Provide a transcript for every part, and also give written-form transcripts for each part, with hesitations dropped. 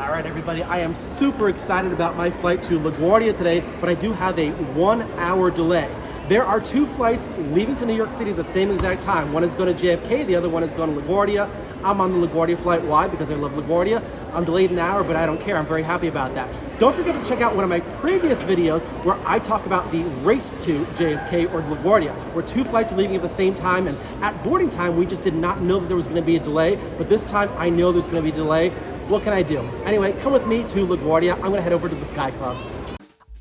All right, everybody, I am super excited about my flight to LaGuardia today, but I do have a 1-hour delay. There are two flights leaving to New York City at the same exact time. One is going to JFK, the other one is going to LaGuardia. I'm on the LaGuardia flight. Why? Because I love LaGuardia. I'm delayed an hour, but I don't care. I'm very happy about that. Don't forget to check out one of my previous videos where I talk about the race to JFK or LaGuardia, where two flights are leaving at the same time, and at boarding time, we just did not know that there was going to be a delay, but this time I know there's going to be a delay. What can I do? Anyway, come with me to LaGuardia. I'm going to head over to the Sky Club.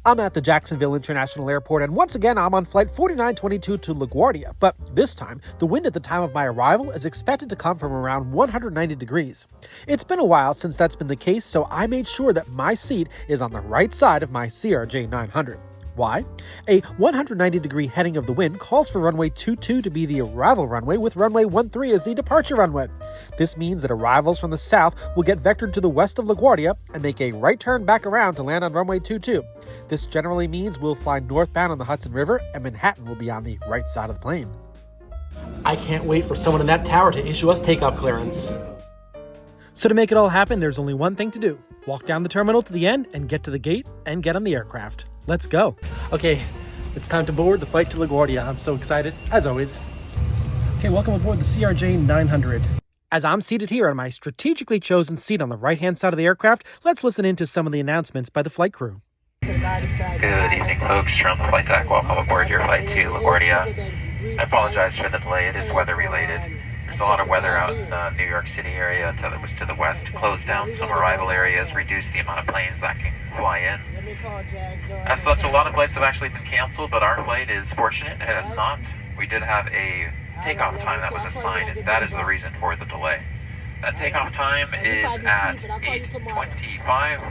I'm at the Jacksonville International Airport, and once again, I'm on flight 4922 to LaGuardia, but this time, the wind at the time of my arrival is expected to come from around 190 degrees. It's been a while since that's been the case, so I made sure that my seat is on the right side of my CRJ 900. Why? A 190-degree heading of the wind calls for runway 22 to be the arrival runway, with runway 13 as the departure runway. This means that arrivals from the south will get vectored to the west of LaGuardia and make a right turn back around to land on runway 22. This generally means we'll fly northbound on the Hudson River, and Manhattan will be on the right side of the plane. I can't wait for someone in that tower to issue us takeoff clearance. So to make it all happen, there's only one thing to do. Walk down the terminal to the end and get to the gate and get on the aircraft. Let's go. Okay, it's time to board the flight to LaGuardia. I'm so excited, as always. Okay, welcome aboard the CRJ 900. As I'm seated here on my strategically chosen seat on the right-hand side of the aircraft, let's listen in to some of the announcements by the flight crew. Good evening, folks. From Flight Deck, welcome aboard your flight to LaGuardia. I apologize for the delay. It is weather-related. There's a lot of weather out in the New York City area until it was to the west. Closed down some arrival areas, reduced the amount of planes that can fly in. As such, a lot of flights have actually been canceled, but our flight is fortunate. It has not. We did have a takeoff time that was assigned, and that is the reason for the delay. That takeoff time is at 8:25.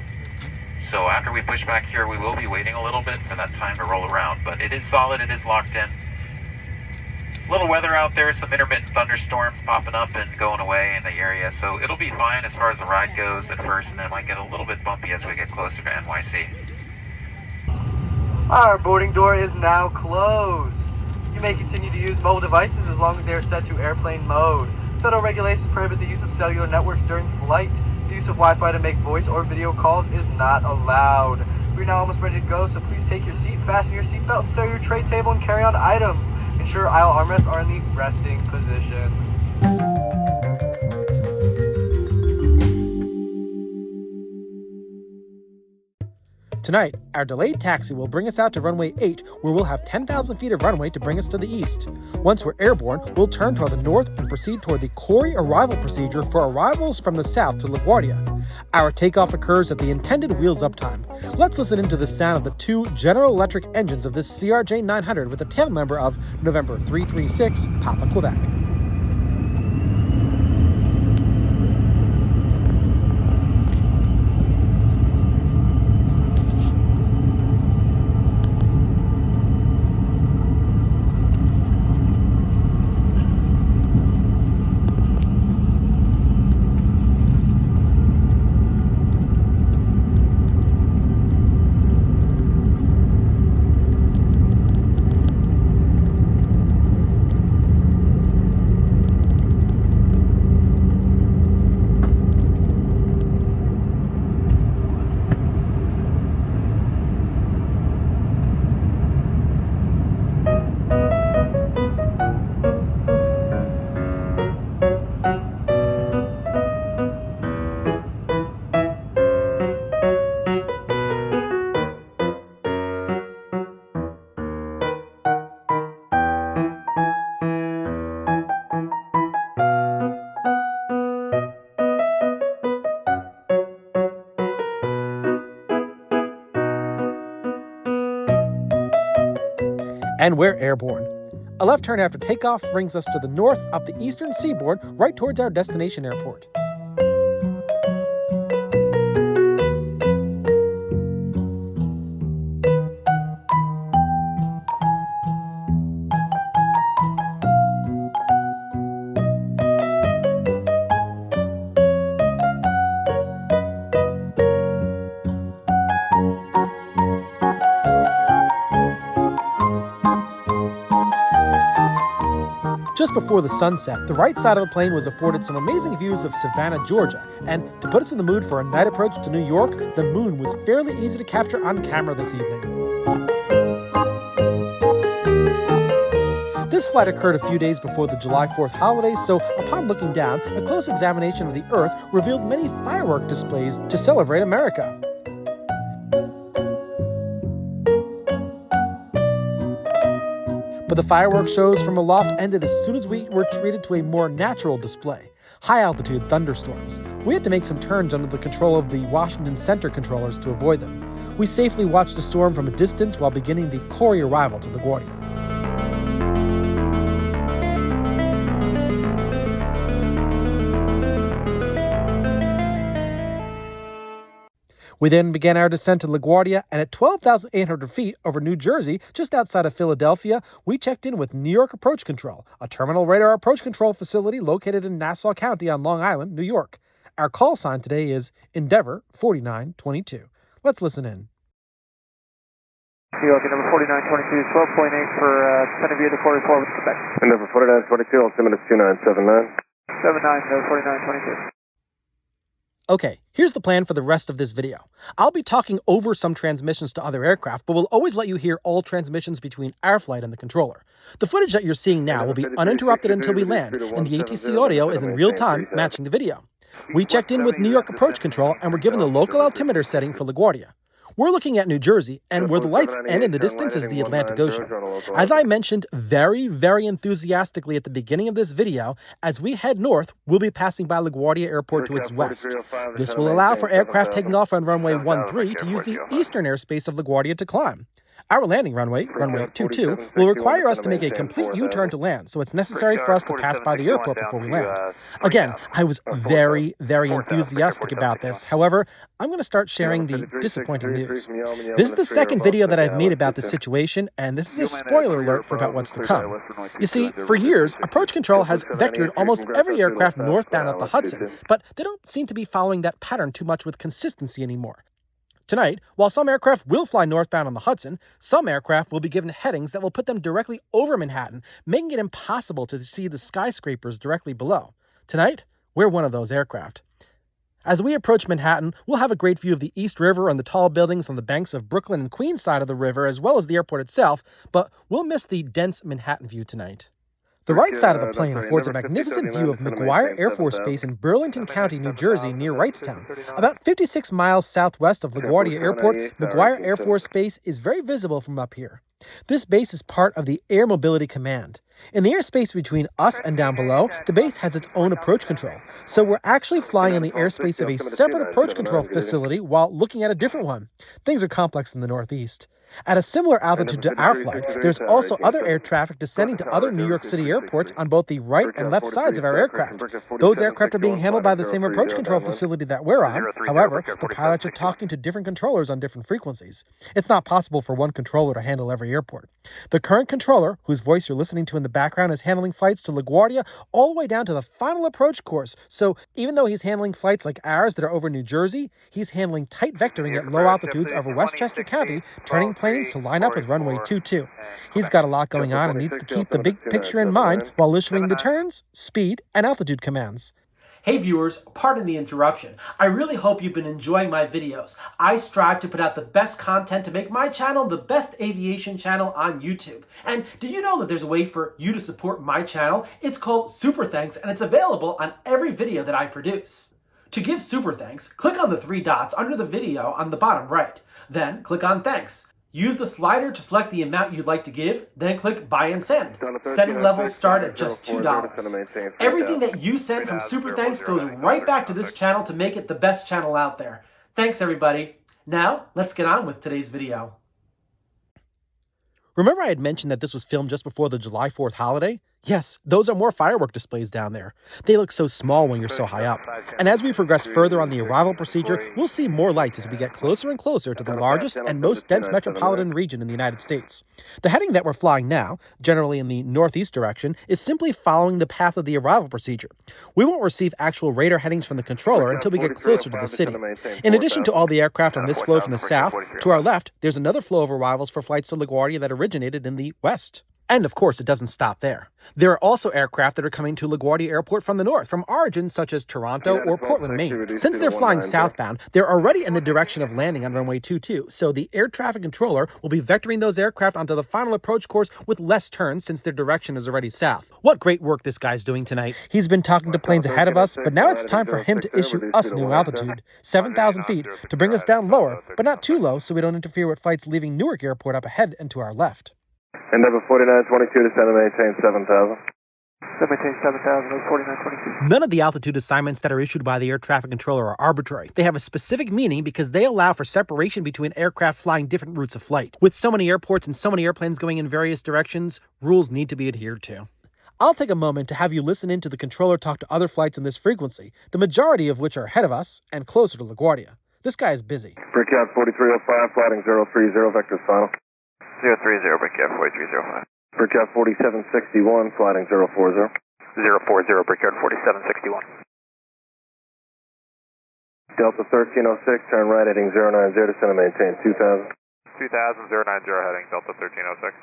So after we push back here, we will be waiting a little bit for that time to roll around, but it is solid, it is locked in. Little weather out there, some intermittent thunderstorms popping up and going away in the area, so it'll be fine as far as the ride goes at first, and then it might get a little bit bumpy as we get closer to NYC. Our boarding door is now closed. You may continue to use mobile devices as long as they are set to airplane mode. Federal regulations prohibit the use of cellular networks during flight. The use of Wi-Fi to make voice or video calls is not allowed. We're now almost ready to go, so please take your seat, fasten your seatbelt, stow your tray table, and carry on items. Ensure aisle armrests are in the resting position. Tonight, our delayed taxi will bring us out to runway 8, where we'll have 10,000 feet of runway to bring us to the east. Once we're airborne, we'll turn toward the north and proceed toward the Corey arrival procedure for arrivals from the south to LaGuardia. Our takeoff occurs at the intended wheels up time. Let's listen into the sound of the two General Electric engines of this CRJ 900 with a tail number of November 336, Papa Quebec. And we're airborne. A left turn after takeoff brings us to the north up the eastern seaboard right towards our destination airport. just before the sunset, the right side of the plane was afforded some amazing views of Savannah, Georgia, and to put us in the mood for a night approach to New York, the moon was fairly easy to capture on camera this evening. This flight occurred a few days before the July 4th holiday, so upon looking down, a close examination of the Earth revealed many firework displays to celebrate America. But the fireworks shows from aloft ended as soon as we were treated to a more natural display. High-altitude thunderstorms. We had to make some turns under the control of the Washington Center controllers to avoid them. We safely watched the storm from a distance while beginning the Corey arrival to LaGuardia. We then began our descent to LaGuardia, and at 12,800 feet over New Jersey, just outside of Philadelphia, we checked in with New York Approach Control, a terminal radar approach control facility located in Nassau County on Long Island, New York. Our call sign today is Endeavor 4922. Let's listen in. New York, Endeavor 4922, 12.8 for descending via the quarter 4 with Quebec. Endeavor 4922, altimeter 2979. 79, Endeavor 4922. Okay, here's the plan for the rest of this video. I'll be talking over some transmissions to other aircraft, but we'll always let you hear all transmissions between our flight and the controller. The footage that you're seeing now will be uninterrupted until we land, and the ATC audio is in real time matching the video. We checked in with New York Approach Control and were given the local altimeter setting for LaGuardia. We're looking at New Jersey, and where the lights end in the distance is the Atlantic Ocean. As I mentioned very, very enthusiastically at the beginning of this video, as we head north, we'll be passing by LaGuardia Airport to its west. This will allow for aircraft taking off on runway 13 to use the eastern airspace of LaGuardia to climb. Our landing runway 22, will require us to make a complete U-turn to land, so it's necessary for us to pass by the airport before we land. Again, I was very, very enthusiastic about this. However, I'm going to start sharing the disappointing news. This is the second video that I've made about this situation, and this is a spoiler alert for about what's to come. You see, for years, Approach Control has vectored almost every aircraft northbound up the Hudson, but they don't seem to be following that pattern too much with consistency anymore. Tonight, while some aircraft will fly northbound on the Hudson, some aircraft will be given headings that will put them directly over Manhattan, making it impossible to see the skyscrapers directly below. Tonight, we're one of those aircraft. As we approach Manhattan, we'll have a great view of the East River and the tall buildings on the banks of Brooklyn and Queens side of the river, as well as the airport itself, but we'll miss the dense Manhattan view tonight. The right side of the plane affords a magnificent view of McGuire Air Force Base in Burlington County, New Jersey, near Wrightstown. About 56 miles southwest of LaGuardia Airport, McGuire Air Force Base is very visible from up here. This base is part of the Air Mobility Command. In the airspace between us and down below, the base has its own approach control. So we're actually flying in the airspace of a separate approach control facility while looking at a different one. Things are complex in the Northeast. At a similar altitude to our flight, there's also other air traffic descending to other New York City airports on both the right and left sides of our aircraft. Those aircraft are being handled by the same approach control facility that we're on. However, the pilots are talking to different controllers on different frequencies. It's not possible for one controller to handle every airport. The current controller, whose voice you're listening to in the background, is handling flights to LaGuardia all the way down to the final approach course. So even though he's handling flights like ours that are over New Jersey, he's handling tight vectoring at low altitudes over Westchester County, turning planes to line up with runway 22. He's got a lot going on and needs to keep the big picture in mind while issuing the turns, speed, and altitude commands. Hey viewers, pardon the interruption. I really hope you've been enjoying my videos. I strive to put out the best content to make my channel the best aviation channel on YouTube. And did you know that there's a way for you to support my channel? It's called Super Thanks, and it's available on every video that I produce. To give Super Thanks, click on the 3 dots under the video on the bottom right. Then click on Thanks. Use the slider to select the amount you'd like to give, then click Buy and Send. Sending levels start at just $2. Everything that you send from Super Thanks goes right back to this channel to make it the best channel out there. Thanks everybody. Now, let's get on with today's video. Remember I had mentioned that this was filmed just before the July 4th holiday? Yes, those are more firework displays down there. They look so small when you're so high up. And as we progress further on the arrival procedure, we'll see more lights as we get closer and closer to the largest and most dense metropolitan region in the United States. The heading that we're flying now, generally in the northeast direction, is simply following the path of the arrival procedure. We won't receive actual radar headings from the controller until we get closer to the city. In addition to all the aircraft on this flow from the south, to our left, there's another flow of arrivals for flights to LaGuardia that originated in the west. And of course, it doesn't stop there. There are also aircraft that are coming to LaGuardia Airport from the north, from origins such as Toronto or Portland, Maine. Since they're flying southbound, they're already in the direction of landing on runway 22, so the air traffic controller will be vectoring those aircraft onto the final approach course with less turns since their direction is already south. What great work this guy's doing tonight. He's been talking to planes ahead of us, but now it's time for him to issue us new altitude, 7,000 feet, to bring us down lower, but not too low so we don't interfere with flights leaving Newark Airport up ahead and to our left. Endeavor 4922 to send and maintain 7,000. Send maintain 7,000, 4922. None of the altitude assignments that are issued by the air traffic controller are arbitrary. They have a specific meaning because they allow for separation between aircraft flying different routes of flight. With so many airports and so many airplanes going in various directions, rules need to be adhered to. I'll take a moment to have you listen in to the controller talk to other flights in this frequency, the majority of which are ahead of us and closer to LaGuardia. This guy is busy. Brickyard 4305, flighting 030, vectors final. 030, Brickyard 4305. Brickyard 4761, flighting 040. 040, Brickyard 4761. Delta 1306, turn right heading 090, descend and maintain 2,000. 2,000, 090 heading, Delta 1306.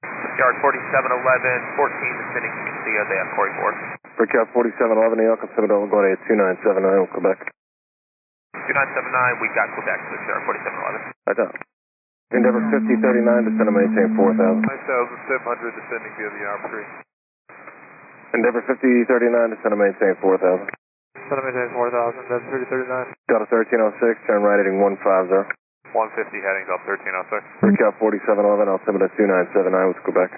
Brickyard 4711, 14 descending Castillo de F44. Brickyard 4711, New York, altimeter LaGuardia 2979, Quebec. 2979, we got Quebec, Brickyard 4711. I got. Endeavor 5039, descend and maintain 4,000. 9,700 descending via the R3. Endeavor 5039, descend and maintain 4,000. Send and maintain 4,000, then 3039. Delta 1306, turn right heading 150. 150 heading, Delta 1306. Brickyard 4711, altimeter 2979 with Quebec.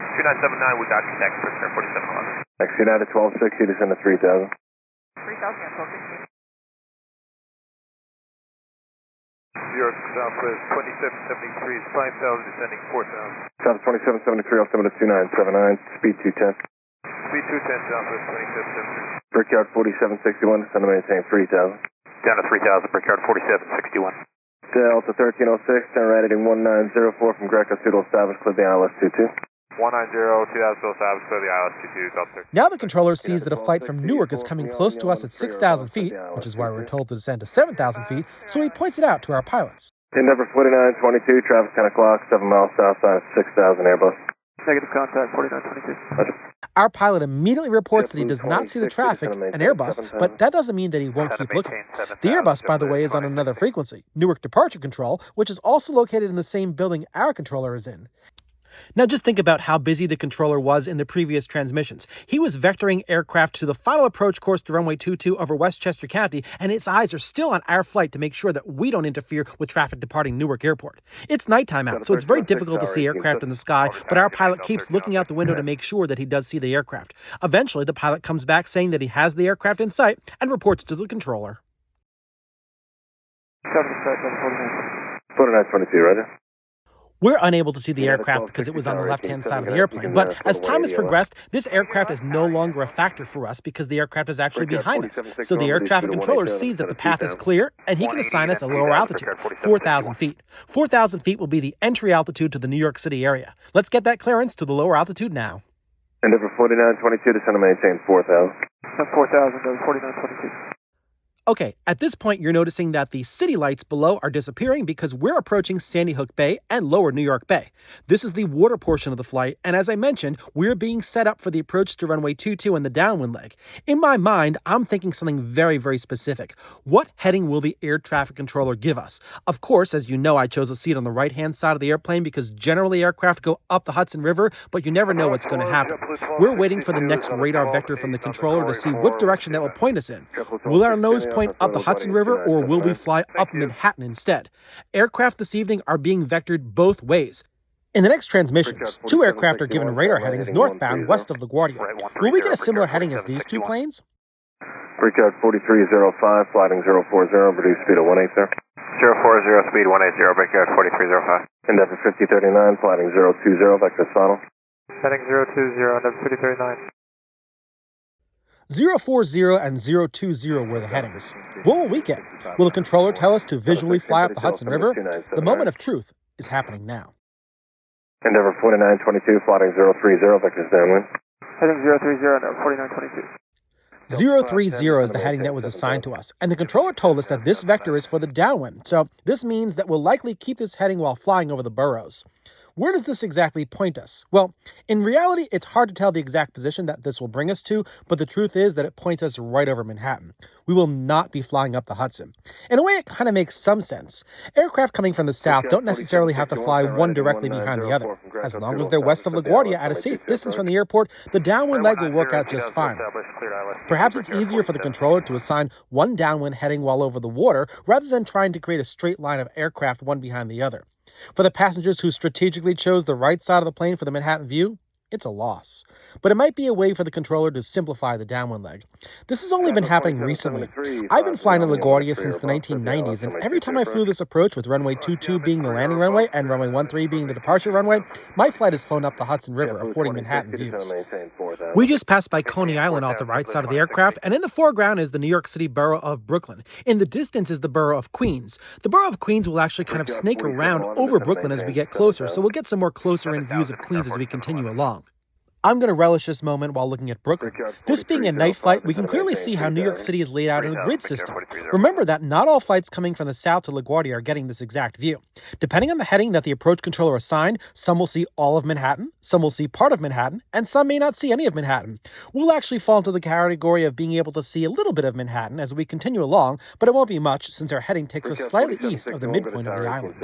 2979, we got Quebec, Brickyard 4711. X United 1260, descend to 3,000. 3,000 at 1260. New York Southwest 2773 is 5,000 descending 4,000. South 2773, altimeter 2979, speed 210. Speed 210, Southwest 2773. Brickyard 4761, descend to maintain 3,000. Down to 3,000, Brickyard 4761. Delta 1306, turn right heading 1904 from Greco, suitable establish, clear the ILS 22. 190, 2,000 established, clear the ILS 22, Delta 13. Now the controller sees that a flight from Newark is coming close to us at 6,000 feet, which is why we're told to descend to 7,000 feet, so he points it out to our pilots. Endeavor 4922, traffic 10 o'clock, 7 miles south side of 6,000 Airbus. Negative contact, 4922. Our pilot immediately reports that he does not see the traffic, an Airbus, but that doesn't mean that he won't keep looking. The Airbus, by the way, is on another frequency, Newark Departure Control, which is also located in the same building our controller is in. Now just think about how busy the controller was in the previous transmissions. He was vectoring aircraft to the final approach course to runway 22 over Westchester County, and his eyes are still on our flight to make sure that we don't interfere with traffic departing Newark Airport. It's nighttime out, so it's very difficult to see aircraft in the sky, but our pilot keeps looking out the window to make sure that he does see the aircraft. Eventually, the pilot comes back saying that he has the aircraft in sight and reports to the controller. 4922, Roger. We're unable to see the aircraft because it was on the left-hand side of the airplane, but as time has progressed, this aircraft is no longer a factor for us because the aircraft is actually behind us. So the air traffic controller sees that the path is clear, and he can assign us a lower altitude, 4,000 feet. 4,000 feet will be the entry altitude to the New York City area. Let's get that clearance to the lower altitude now. Endeavor 4922, descend and maintain 4,000. 4,000, 4922. Okay, at this point, you're noticing that the city lights below are disappearing because we're approaching Sandy Hook Bay and lower New York Bay. This is the water portion of the flight, and as I mentioned, we're being set up for the approach to runway 22 and the downwind leg. In my mind, I'm thinking something very, very specific. What heading will the air traffic controller give us? Of course, as you know, I chose a seat on the right-hand side of the airplane because generally aircraft go up the Hudson River, but you never know what's going to happen. We're waiting for the next radar vector from the controller to see what direction that will point us in. Will our nose point up the Hudson River, or will we fly up Manhattan instead? Aircraft this evening are being vectored both ways. In the next transmissions, 2 aircraft are given radar headings northbound west of LaGuardia. Will we get a similar heading as these 2 planes? Brickyard 4305, flighting 040, reduce speed of 180. 040, speed 180, Brickyard 4305. Endeavor 5039, flighting 020, vector final. Heading 020, Endeavor 5039. 040 and 020 were the headings. What will we get? Will the controller tell us to visually fly up the Hudson River? The moment of truth is happening now. Endeavor 4922, flighting 030, vectors downwind. Heading 030, Endeavor 4922. 030 is the heading that was assigned to us, and the controller told us that this vector is for the downwind, so this means that we'll likely keep this heading while flying over the boroughs. Where does this exactly point us? Well, in reality, it's hard to tell the exact position that this will bring us to, but the truth is that it points us right over Manhattan. We will not be flying up the Hudson. In a way, it kind of makes some sense. Aircraft coming from the south don't necessarily have to fly one directly behind the other. As long as they're west of LaGuardia at a safe distance from the airport, the downwind leg will work out just fine. Perhaps it's easier for the controller to assign one downwind heading while over the water, rather than trying to create a straight line of aircraft one behind the other. For the passengers who strategically chose the right side of the plane for the Manhattan view, it's a loss. But it might be a way for the controller to simplify the downwind leg. This has only been happening recently. I've been flying to LaGuardia since the 1990s, and every time I flew this approach, with runway 22 being the landing runway and runway 13 being the departure runway, my flight has flown up the Hudson River, affording Manhattan views. We just passed by Coney Island off the right side of the aircraft, and in the foreground is the New York City borough of Brooklyn. In the distance is the borough of Queens. The borough of Queens will actually kind of snake around over Brooklyn as we get closer, so we'll get some more closer-in views of Queens as we continue along. I'm going to relish this moment while looking at Brooklyn. This being a night flight, we can clearly see how New York City is laid out in a grid system. Remember that not all flights coming from the south to LaGuardia are getting this exact view. Depending on the heading that the approach controller assigned, some will see all of Manhattan, some will see part of Manhattan, and some may not see any of Manhattan. We'll actually fall into the category of being able to see a little bit of Manhattan as we continue along, but it won't be much since our heading takes us slightly east of the midpoint of the island.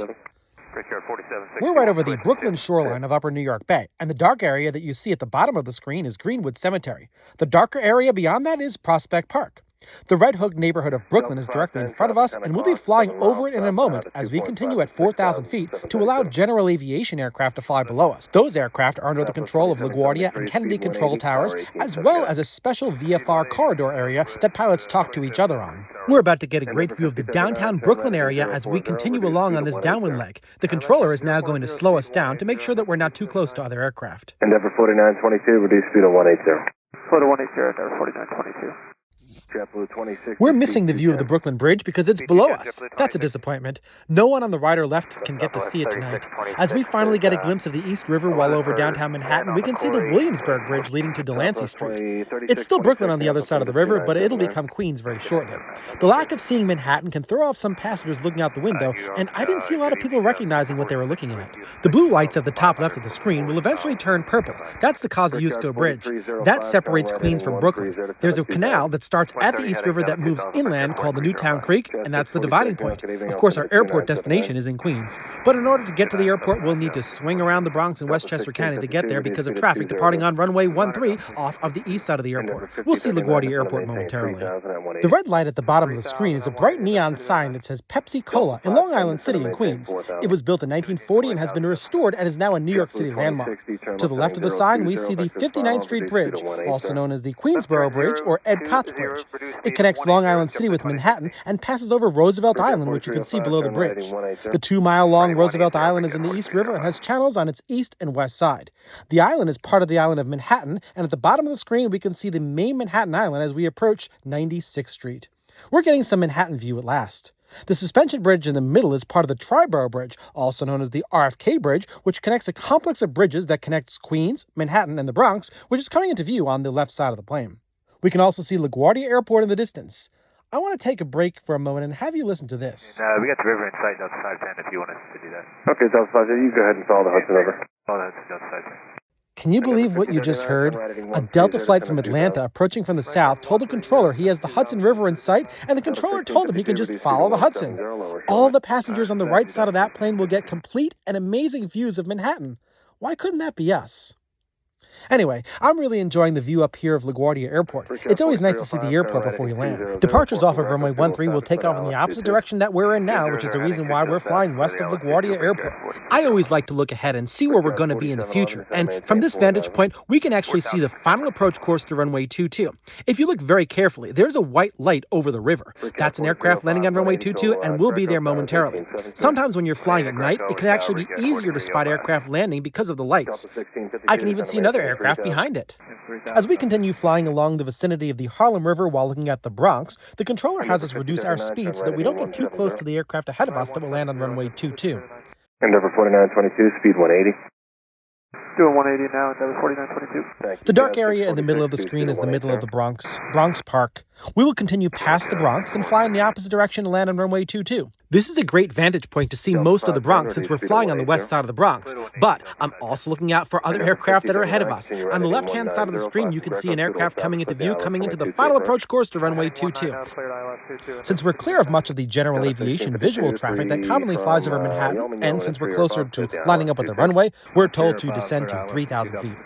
We're right over the Brooklyn shoreline of Upper New York Bay, and the dark area that you see at the bottom of the screen is Greenwood Cemetery. The darker area beyond that is Prospect Park. The Red Hook neighborhood of Brooklyn is directly in front of us, and we'll be flying over it in a moment as we continue at 4,000 feet to allow general aviation aircraft to fly below us. Those aircraft are under the control of LaGuardia and Kennedy control towers, as well as a special VFR corridor area that pilots talk to each other on. We're about to get a great view of the downtown Brooklyn area as we continue along on this downwind leg. The controller is now going to slow us down to make sure that we're not too close to other aircraft. Endeavour 4922, reduce speed to 180. Photo 180, Endeavour 4922. We're missing the view of the Brooklyn Bridge because it's below us. That's a disappointment. No one on the right or left can get to see it tonight. As we finally get a glimpse of the East River while over downtown Manhattan, we can see the Williamsburg Bridge leading to Delancey Street. It's still Brooklyn on the other side of the river, but it'll become Queens very shortly. The lack of seeing Manhattan can throw off some passengers looking out the window, and I didn't see a lot of people recognizing what they were looking at. The blue lights at the top left of the screen will eventually turn purple. That's the Kosciuszko Bridge. That separates Queens from Brooklyn. There's a canal that starts at the East River that moves inland called the Newtown Creek, and that's the dividing point. Of course, our airport destination is in Queens. But in order to get to the airport, we'll need to swing around the Bronx and Westchester County to get there because of traffic departing on runway 13 off of the east side of the airport. We'll see LaGuardia Airport momentarily. The red light at the bottom of the screen is a bright neon sign that says Pepsi Cola in Long Island City in Queens. It was built in 1940 and has been restored and is now a New York City landmark. To the left of the sign, we see the 59th Street Bridge, also known as the Queensboro Bridge or Ed Koch Bridge. It connects Long Island City with Manhattan and passes over Roosevelt Island, which you can see below the bridge. The 2-mile-long Roosevelt Island is in the East River and has channels on its east and west side. The island is part of the island of Manhattan, and at the bottom of the screen we can see the main Manhattan Island as we approach 96th Street. We're getting some Manhattan view at last. The suspension bridge in the middle is part of the Triborough Bridge, also known as the RFK Bridge, which connects a complex of bridges that connects Queens, Manhattan, and the Bronx, which is coming into view on the left side of the plane. We can also see LaGuardia Airport in the distance. I want to take a break for a moment and have you listen to this. We got the river in sight, Delta 510, if you want us to do that. Okay, Delta 510, you go ahead and follow the Hudson River. Follow the Hudson, Delta 510. Can you believe what you just heard? A Delta flight from Atlanta approaching from the south told the controller he has the Hudson River in sight, and the controller told him he can just follow the Hudson. All of the passengers on the right side of that plane will get complete and amazing views of Manhattan. Why couldn't that be us? Anyway, I'm really enjoying the view up here of LaGuardia Airport. It's always nice to see the airport before you land. Departures off of runway 13 will take off in the opposite direction that we're in now, which is the reason why we're flying west of LaGuardia Airport. I always like to look ahead and see where we're going to be in the future, and from this vantage point, we can actually see the final approach course to runway 22. If you look very carefully, there's a white light over the river. That's an aircraft landing on runway 22, and we'll be there momentarily. Sometimes when you're flying at night, it can actually be easier to spot aircraft landing because of the lights. I can even see another aircraft behind it. As we continue flying along the vicinity of the Harlem River while looking at the Bronx, the controller has us reduce our speed so that we don't get too close to the aircraft ahead of us that will land on runway 22. Endeavour 4922, speed 180. Doing 180 now, Endeavour 4922. The dark area in the middle of the screen is the middle of the Bronx Park. We will continue past the Bronx and fly in the opposite direction to land on runway 22. This is a great vantage point to see most of the Bronx since we're flying on the west side of the Bronx. But I'm also looking out for other aircraft that are ahead of us. On the left-hand side of the screen, you can see an aircraft coming into view, coming into the final approach course to runway 22. Since we're clear of much of the general aviation visual traffic that commonly flies over Manhattan, and since we're closer to lining up with the runway, we're told to descend to 3,000 feet.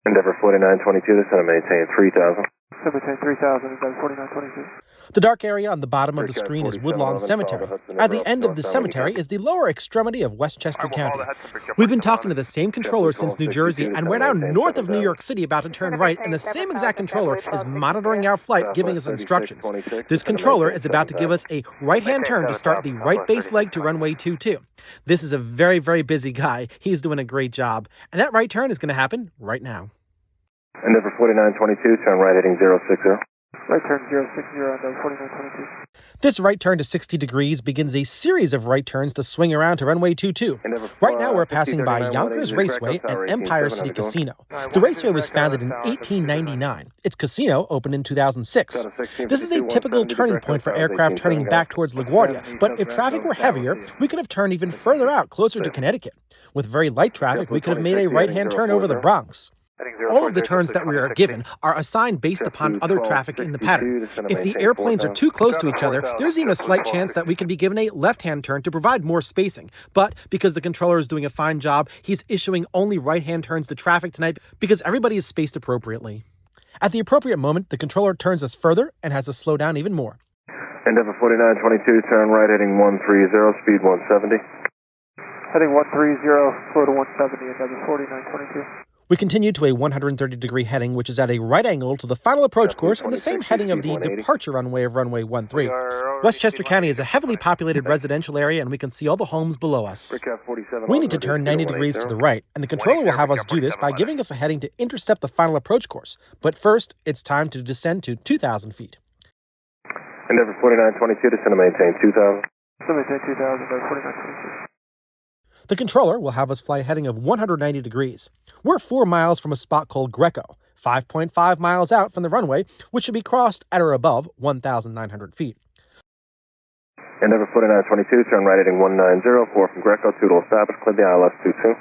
Endeavour 4922, this is to maintain 3,000. Maintain 3,000, Endeavour 4922. The dark area on the bottom of the screen is Woodlawn Cemetery. At the end of the cemetery is the lower extremity of Westchester County. We've been talking to the same controller since New Jersey, and we're now north of New York City about to turn right, and the same exact controller is monitoring our flight, giving us instructions. This controller is about to give us a right-hand turn to start the right base leg to runway 22. This is a very, very busy guy. He's doing a great job. And that right turn is going to happen right now. Endeavour 4922, turn right heading 060. Right turn 060, Endeavour 4922. This right turn to 60 degrees begins a series of right turns to swing around to runway 22. Right now we're passing by Yonkers Raceway and Empire City Casino. The raceway was founded in 1899. Its casino opened in 2006. This is a typical turning point for aircraft turning back towards LaGuardia, but if traffic were heavier, we could have turned even further out, closer to Connecticut. With very light traffic, we could have made a right-hand turn over the Bronx. All of the turns that we are given are assigned based upon other traffic in the pattern. If the airplanes are too close to each other, there's even a slight chance that we can be given a left-hand turn to provide more spacing. But because the controller is doing a fine job, he's issuing only right-hand turns to traffic tonight because everybody is spaced appropriately. At the appropriate moment, the controller turns us further and has us slow down even more. Endeavour 4922, turn right heading 130, speed 170. Heading 130, slow to 170, Endeavour 4922. We continue to a 130-degree heading, which is at a right angle to the final approach course and the same heading of the departure runway of runway 13. Westchester County is a heavily populated residential area, and we can see all the homes below us. We need to turn 90 degrees to the right, and the controller will have us do this by giving us a heading to intercept the final approach course. But first, it's time to descend to 2,000 feet. Endeavour 4922, descend to maintain 2,000. Maintain 2,000, Endeavour 4922. The controller will have us fly a heading of 190 degrees. We're 4 miles from a spot called Greco, 5.5 miles out from the runway, which should be crossed at or above 1,900 feet. Endeavour 4922, turn right heading 190, 4 from Greco, 2 to establish, clear the ILS 22.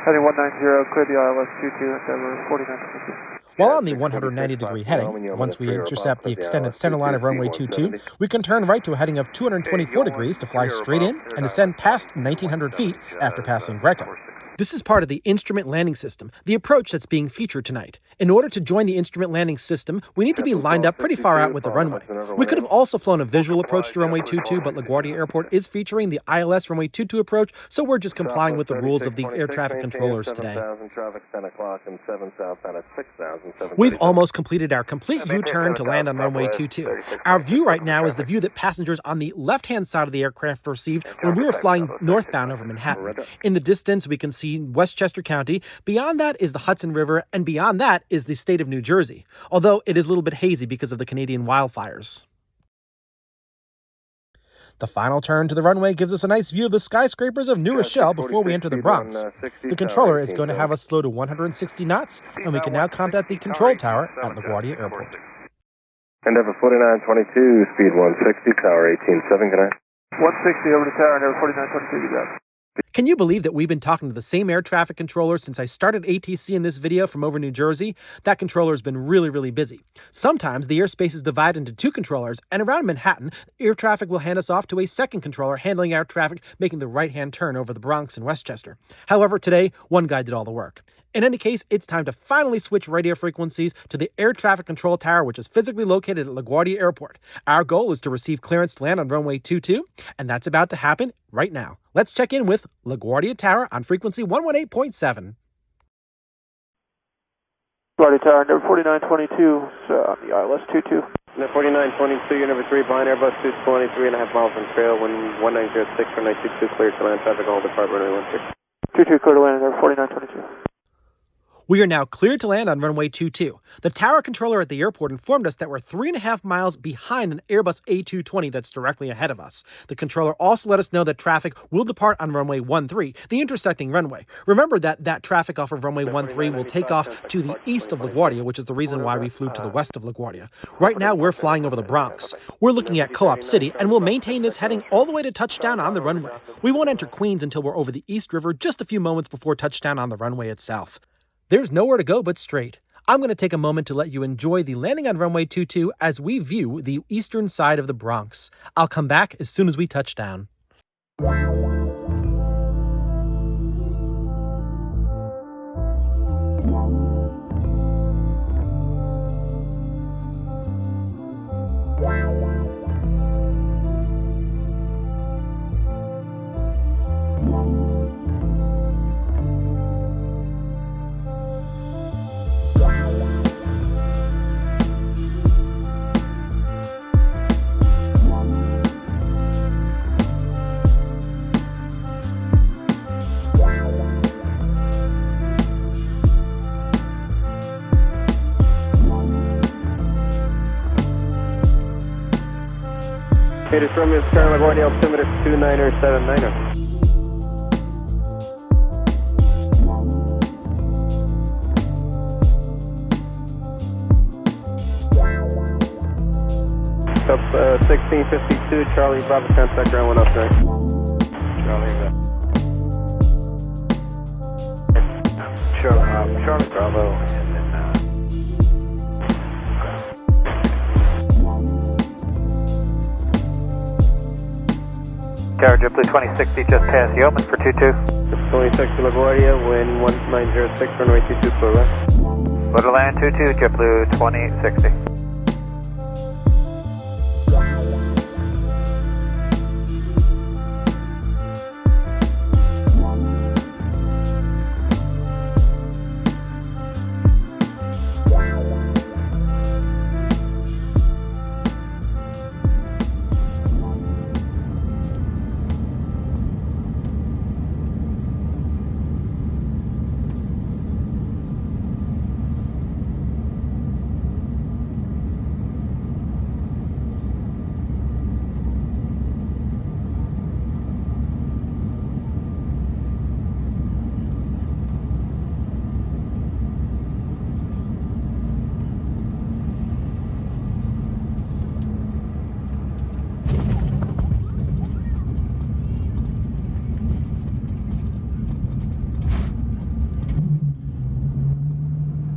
Heading 190, clear the ILS 22, Endeavour 4922. While on the 190-degree heading, once we intercept the extended center line of runway 22, we can turn right to a heading of 224 degrees to fly straight in and descend past 1,900 feet after passing Greco. This is part of the instrument landing system, the approach that's being featured tonight. In order to join the instrument landing system, we need to be lined up pretty far out with the runway. We could have also flown a visual approach to runway 22, but LaGuardia Airport is featuring the ILS runway 22 approach, so we're just complying with the rules of the air traffic controllers today. We've almost completed our complete U-turn to land on runway 22. Our view right now is the view that passengers on the left-hand side of the aircraft received when we were flying northbound over Manhattan. In the distance, we can see Westchester County. Beyond that is the Hudson River, and beyond that is the state of New Jersey, although it is a little bit hazy because of the Canadian wildfires. The final turn to the runway gives us a nice view of the skyscrapers of New Rochelle before we enter the Bronx. The controller is going to have us slow to 160 knots, and we can now contact the control tower at LaGuardia Airport. Endeavour 4922, speed 160, tower 187, good night. 160 over to tower, Endeavour 4922, you got it. Can you believe that we've been talking to the same air traffic controller since I started ATC in this video from over New Jersey? That controller has been really, really busy. Sometimes the airspace is divided into two controllers, and around Manhattan, air traffic will hand us off to a second controller handling air traffic, making the right-hand turn over the Bronx and Westchester. However, today, one guy did all the work. In any case, it's time to finally switch radio frequencies to the air traffic control tower, which is physically located at LaGuardia Airport. Our goal is to receive clearance to land on runway 22, and that's about to happen right now. Let's check in with LaGuardia Tower on frequency 118.7. LaGuardia Tower, Endeavour 4922, on the ILS 22. Endeavour 4922, your number 3, blind Airbus 220, 3.5 miles from trail, wind 1906 for 962, clear to land traffic, all department runway 16. 22, clear to land, Endeavour 4922. We are now cleared to land on runway 22. The tower controller at the airport informed us that we're 3.5 miles behind an Airbus A220 that's directly ahead of us. The controller also let us know that traffic will depart on runway 13, the intersecting runway. Remember that traffic off of runway 13 will take off to the east of LaGuardia, which is the reason why we flew to the west of LaGuardia. Right now, we're flying over the Bronx. We're looking at Co-op City, and we'll maintain this heading all the way to touchdown on the runway. We won't enter Queens until we're over the East River just a few moments before touchdown on the runway itself. There's nowhere to go but straight. I'm going to take a moment to let you enjoy the landing on runway 22 as we view the eastern side of the Bronx. I'll come back as soon as we touch down. It is Romeo Star LaGuardia altimeter 2979er. Up 1652, Charlie Bravo, contact ground 103. Charlie Bravo, and then Tower JetBlue 2060 just past Yeoman for 22. 2060 LaGuardia, wind 1906, runway 22, clear left. Borderland 22, JetBlue 2060.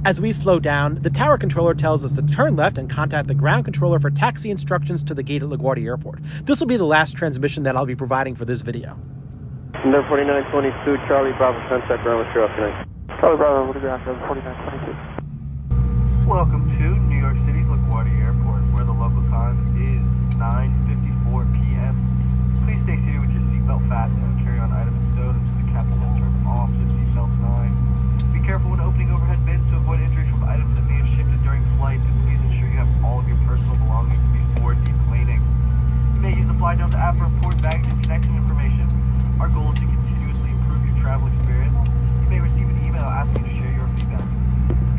As we slow down, the tower controller tells us to turn left and contact the ground controller for taxi instructions to the gate at LaGuardia Airport. This will be the last transmission that I'll be providing for this video. Number 4922, Charlie Bravo, contact ground with your tonight. Charlie Bravo, what ground, number 4922. Welcome to New York City's LaGuardia Airport, where the local time is 9:54 p.m. Please stay seated with your seatbelt fastened and carry on items stowed until the captain has turned off the seatbelt sign. Be careful when opening overhead bins to avoid injury from items that may have shifted during flight, and please ensure you have all of your personal belongings before deplaning. You may use the Fly Delta app for important baggage and connection information. Our goal is to continuously improve your travel experience. You may receive an email asking you to share your feedback.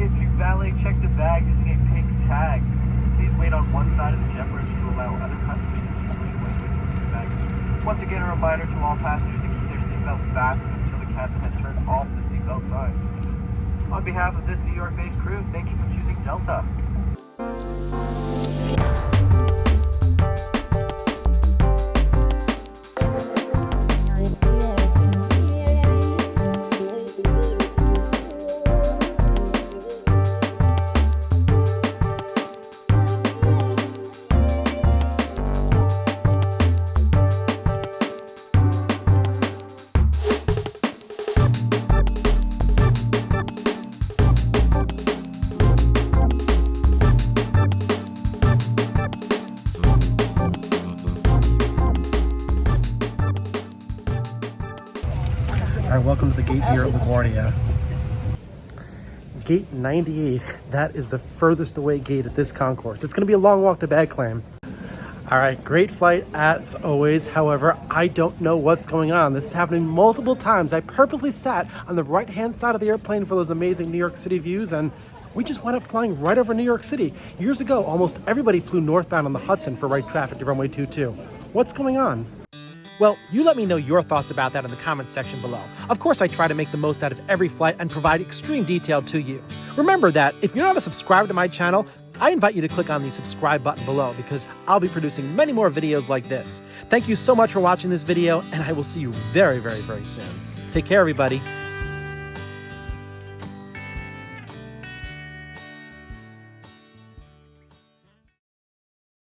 If you valet checked a bag using a pink tag, please wait on one side of the jet bridge to allow other passengers to complete when you enter your baggage. Once again, a reminder to all passengers to keep their seatbelt fastened until the captain has turned off the seatbelt sign. On behalf of this New York-based crew, thank you for choosing Delta. Alright, welcome to the gate here at LaGuardia. Gate 98, that is the furthest away gate at this concourse. It's going to be a long walk to bag claim. All right, great flight as always. However, I don't know what's going on. This is happening multiple times. I purposely sat on the right-hand side of the airplane for those amazing New York City views, and we just wound up flying right over New York City. Years ago, almost everybody flew northbound on the Hudson for right traffic to runway 22. What's going on? Well, you let me know your thoughts about that in the comments section below. Of course, I try to make the most out of every flight and provide extreme detail to you. Remember that if you're not a subscriber to my channel, I invite you to click on the subscribe button below because I'll be producing many more videos like this. Thank you so much for watching this video, and I will see you very, very, very soon. Take care, everybody.